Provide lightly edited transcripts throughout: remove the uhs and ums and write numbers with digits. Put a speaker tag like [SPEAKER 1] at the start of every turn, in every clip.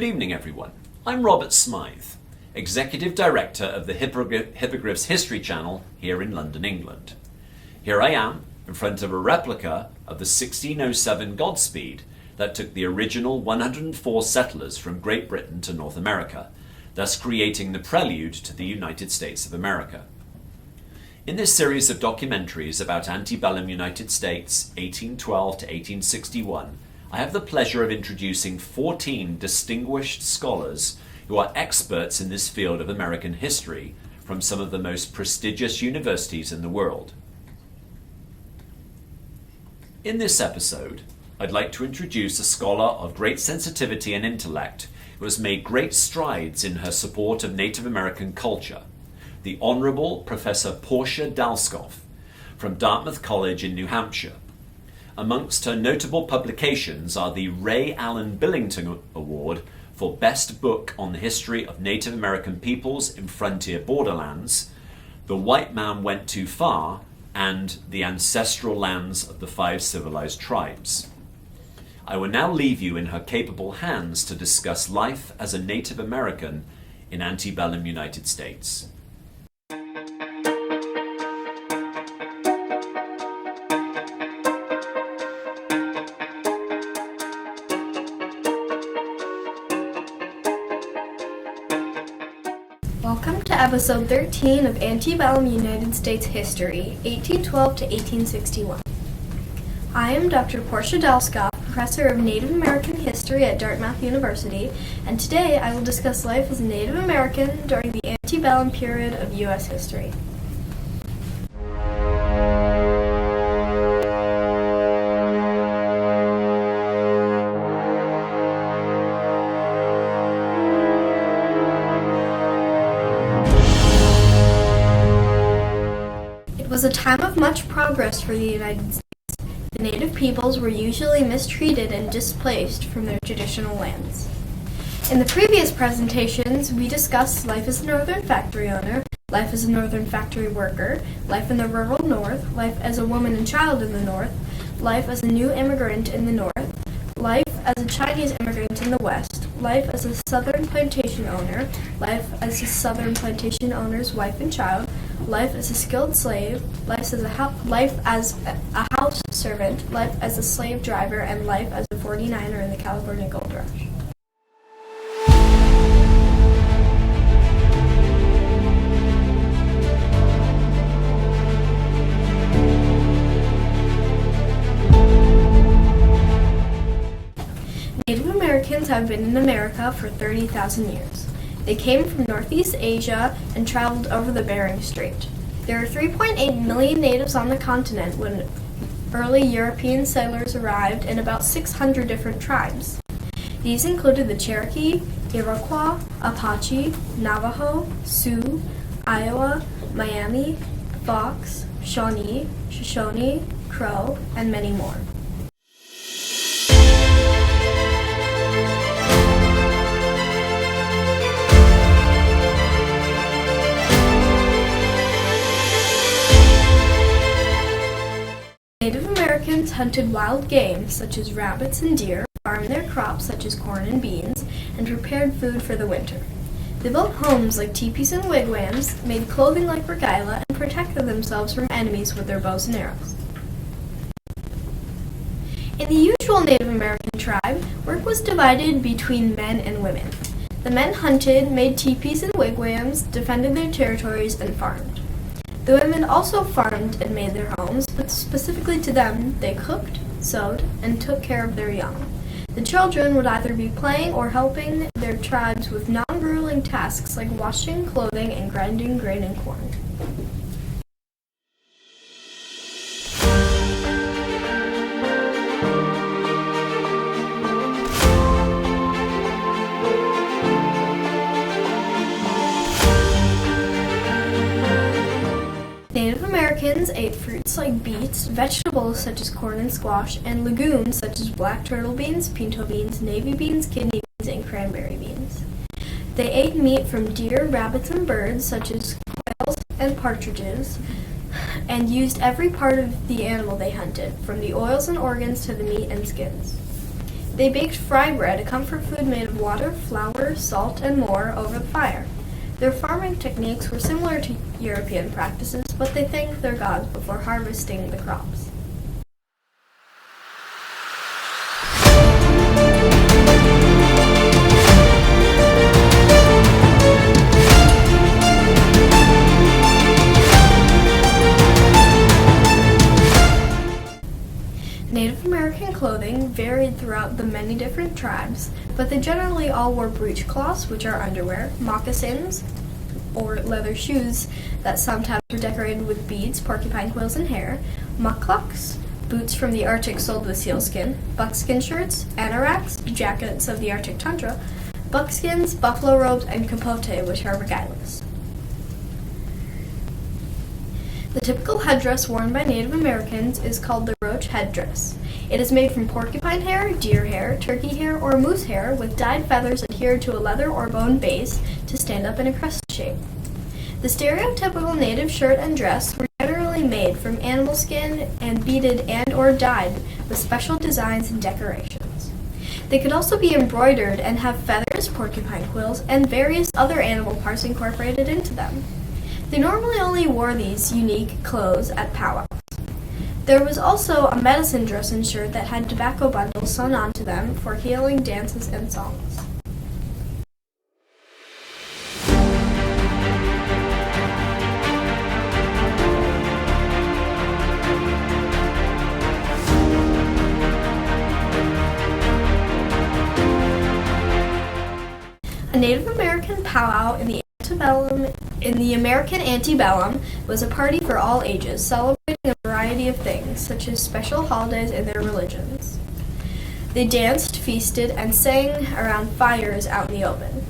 [SPEAKER 1] Good evening, everyone. I'm Robert Smythe, Executive Director of the Hippogriffs History Channel here in London, England. Here I am, in front of a replica of the 1607 Godspeed that took the original 104 settlers from Great Britain to North America, thus creating the prelude to the United States of America. In this series of documentaries about antebellum United States, 1812 to 1861, I have the pleasure of introducing 14 distinguished scholars who are experts in this field of American history from some of the most prestigious universities in the world. In this episode, I'd like to introduce a scholar of great sensitivity and intellect who has made great strides in her support of Native American culture, the Honorable Professor Portia Dalskoff from Dartmouth College in New Hampshire. Amongst her notable publications are the Ray Allen Billington Award for Best Book on the History of Native American Peoples in Frontier Borderlands, The White Man Went Too Far, and The Ancestral Lands of the Five Civilized Tribes. I will now leave you in her capable hands to discuss life as a Native American in antebellum United States.
[SPEAKER 2] Welcome to episode 13 of Antebellum United States History, 1812 to 1861. I am Dr. Portia Dalskoff, Professor of Native American History at Dartmouth University, and today I will discuss life as a Native American during the antebellum period of U.S. history. It was a time of much progress for the United States. The native peoples were usually mistreated and displaced from their traditional lands. In the previous presentations, we discussed life as a northern factory owner, life as a northern factory worker, life in the rural north, life as a woman and child in the north, life as a new immigrant in the north, life as a Chinese immigrant in the west, life as a southern plantation owner, life as a southern plantation owner's wife and child, life as a skilled slave, life as a house servant, life as a slave driver, and life as a 49er in the California Gold Rush. Native Americans have been in America for 30,000 years. They came from Northeast Asia and traveled over the Bering Strait. There are 3.8 million natives on the continent when early European settlers arrived, and about 600 different tribes. These included the Cherokee, Iroquois, Apache, Navajo, Sioux, Iowa, Miami, Fox, Shawnee, Shoshone, Crow, and many more. Native Americans hunted wild game such as rabbits and deer, farmed their crops such as corn and beans, and prepared food for the winter. They built homes like teepees and wigwams, made clothing like regalia, and protected themselves from enemies with their bows and arrows. In the usual Native American tribe, work was divided between men and women. The men hunted, made teepees and wigwams, defended their territories, and farmed. The women also farmed and made their homes, but specifically to them, they cooked, sewed, and took care of their young. The children would either be playing or helping their tribes with non-grueling tasks like washing clothing and grinding grain and corn. Native Americans ate fruits like beets, vegetables such as corn and squash, and legumes such as black turtle beans, pinto beans, navy beans, kidney beans, and cranberry beans. They ate meat from deer, rabbits, and birds such as quails and partridges, and used every part of the animal they hunted, from the oils and organs to the meat and skins. They baked fry bread, a comfort food made of water, flour, salt, and more, over the fire. Their farming techniques were similar to European practices, but they thanked their gods before harvesting the crops. Native American clothing varied throughout the many different tribes, but they generally all wore breechcloths, which are underwear, moccasins, or leather shoes that sometimes were decorated with beads, porcupine quills, and hair, mucklucks, boots from the Arctic soled with sealskin, buckskin shirts, anoraks, jackets of the Arctic tundra, buckskins, buffalo robes, and capote, which are regardless. The typical headdress worn by Native Americans is called the roach headdress. It is made from porcupine hair, deer hair, turkey hair, or moose hair with dyed feathers adhered to a leather or bone base to stand up in a crest shape. The stereotypical native shirt and dress were generally made from animal skin and beaded and or dyed with special designs and decorations. They could also be embroidered and have feathers, porcupine quills, and various other animal parts incorporated into them. They normally only wore these unique clothes at powwows. There was also a medicine dress and shirt that had tobacco bundles sewn onto them for healing dances and songs. A Native American powwow in the American Antebellum was a party for all ages, celebrating a variety of things, such as special holidays in their religions. They danced, feasted, and sang around fires out in the open.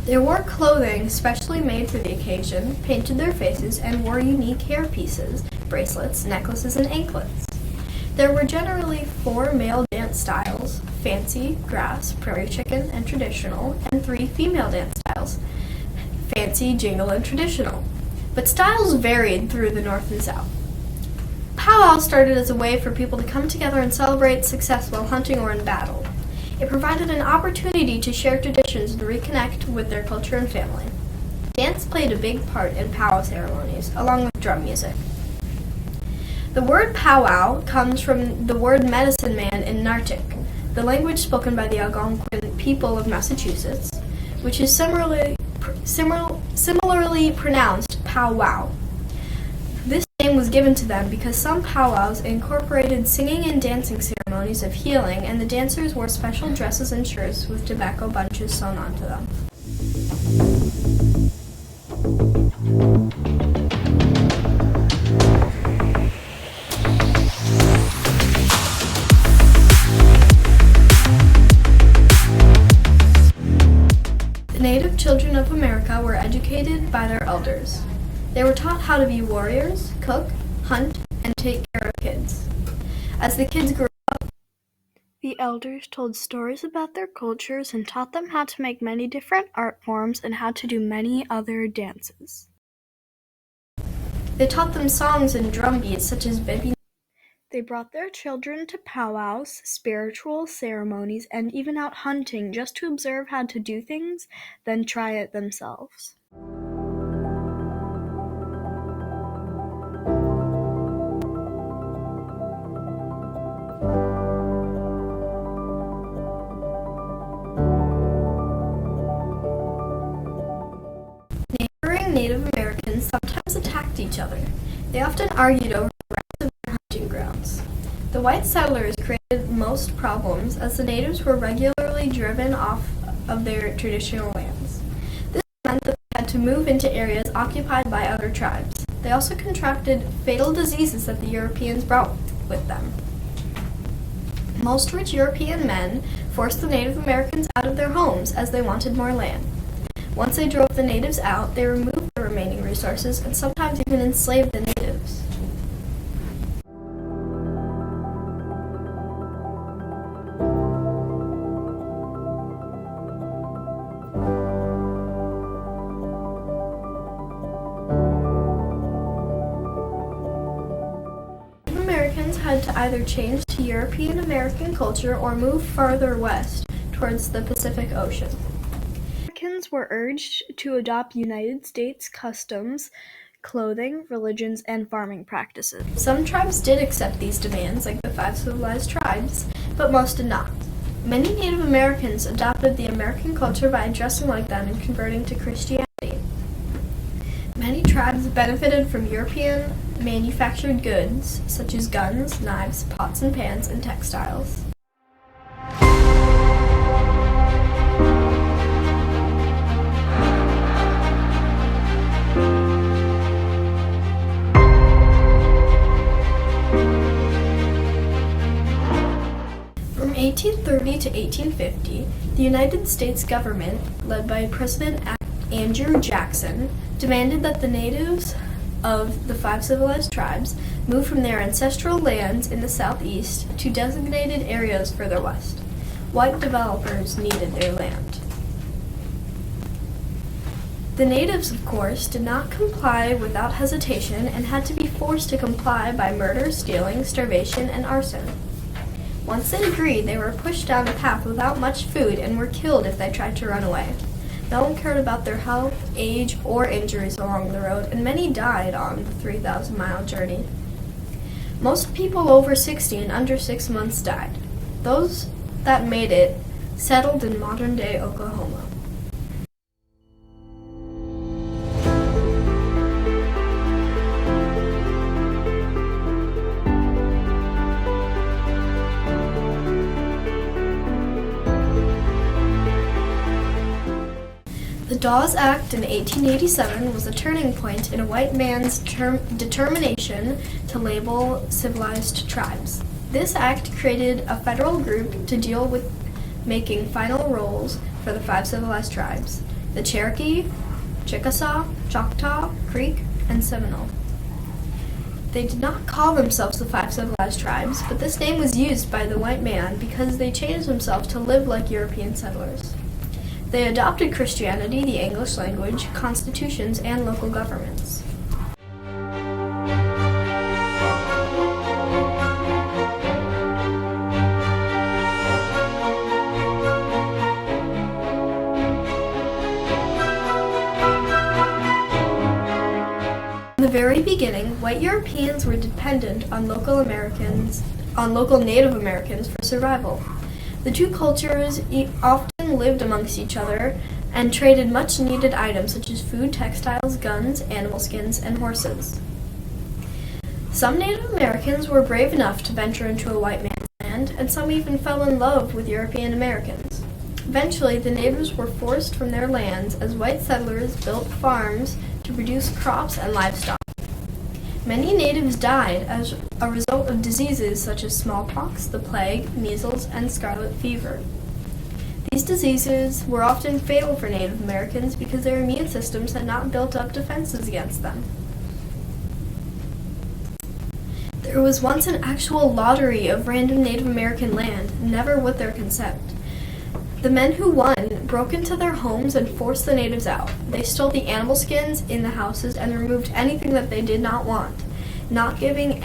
[SPEAKER 2] They wore clothing specially made for the occasion, painted their faces, and wore unique hair pieces, bracelets, necklaces, and anklets. There were generally 4 male dance styles: fancy, grass, prairie chicken, and traditional, and 3 female dance styles: fancy, jingle, and traditional. But styles varied through the North and South. Powwow started as a way for people to come together and celebrate success while hunting or in battle. It provided an opportunity to share traditions and reconnect with their culture and family. Dance played a big part in powwow ceremonies, along with drum music. The word powwow comes from the word medicine man in Nartik, the language spoken by the Algonquin people of Massachusetts, which is similarly pronounced powwow. This name was given to them because some powwows incorporated singing and dancing ceremonies of healing, and the dancers wore special dresses and shirts with tobacco bunches sewn onto them. The native children of America were educated by their elders. They were taught how to be warriors, cook, hunt, and take care of kids. As the kids grew up, the elders told stories about their cultures and taught them how to make many different art forms and how to do many other dances. They taught them songs and drum beats such as baby. They brought their children to powwows, spiritual ceremonies, and even out hunting just to observe how to do things, then try it themselves. Neighboring Native Americans sometimes attacked each other. They often argued over the rights of their hunting grounds. The white settlers created most problems as the natives were regularly driven off of their traditional lands. This meant that they had to move into areas occupied by other tribes. They also contracted fatal diseases that the Europeans brought with them. Most rich European men forced the Native Americans out of their homes as they wanted more land. Once they drove the natives out, they removed the remaining resources and sometimes even enslaved the natives. Native Americans had to either change to European American culture or move farther west towards the Pacific Ocean. Americans were urged to adopt United States customs, clothing, religions, and farming practices. Some tribes did accept these demands, like the 5 civilized tribes, but most did not. Many Native Americans adopted the American culture by dressing like them and converting to Christianity. Many tribes benefited from European manufactured goods, such as guns, knives, pots and pans, and textiles. From 1830 to 1850, the United States government, led by President Andrew Jackson, demanded that the natives of the 5 civilized tribes move from their ancestral lands in the southeast to designated areas further west. White developers needed their land. The natives, of course, did not comply without hesitation and had to be forced to comply by murder, stealing, starvation, and arson. Once they agreed, they were pushed down a path without much food and were killed if they tried to run away. No one cared about their health, age, or injuries along the road, and many died on the 3,000-mile journey. Most people over 60 and under 6 months died. Those that made it settled in modern-day Oklahoma. The Dawes Act in 1887 was a turning point in a white man's determination to label civilized tribes. This act created a federal group to deal with making final rules for the 5 civilized tribes: the Cherokee, Chickasaw, Choctaw, Creek, and Seminole. They did not call themselves the 5 civilized tribes, but this name was used by the white man because they changed themselves to live like European settlers. They adopted Christianity, the English language, constitutions, and local governments. In the very beginning, white Europeans were dependent on local Native Americans for survival. The two cultures often lived amongst each other and traded much needed items such as food, textiles, guns, animal skins, and horses. Some Native Americans were brave enough to venture into a white man's land, and some even fell in love with European Americans. Eventually, the natives were forced from their lands as white settlers built farms to produce crops and livestock. Many natives died as a result of diseases such as smallpox, the plague, measles, and scarlet fever. These diseases were often fatal for Native Americans because their immune systems had not built up defenses against them. There was once an actual lottery of random Native American land, never with their consent. The men who won broke into their homes and forced the natives out. They stole the animal skins in the houses and removed anything that they did not want, not giving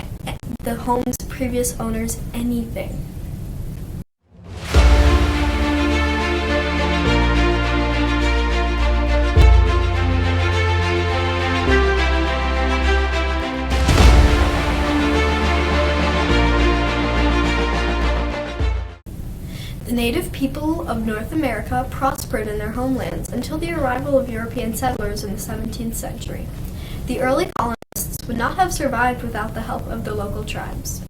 [SPEAKER 2] the home's previous owners anything. The native people of North America prospered in their homelands until the arrival of European settlers in the 17th century. The early colonists would not have survived without the help of the local tribes.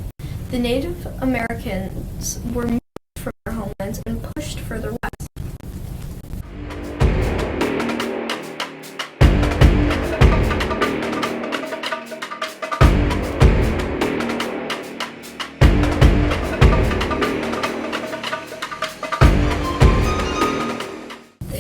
[SPEAKER 2] The Native Americans were moved from their homelands and pushed further west.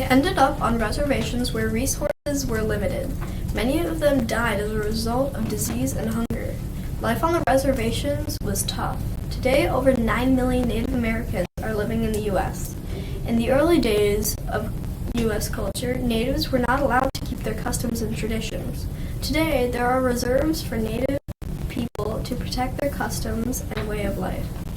[SPEAKER 2] Ended up on reservations where resources were limited. Many of them died as a result of disease and hunger. Life on the reservations was tough. Today, over 9 million Native Americans are living in the U.S. In the early days of U.S. culture, natives were not allowed to keep their customs and traditions. Today, there are reserves for Native people to protect their customs and way of life.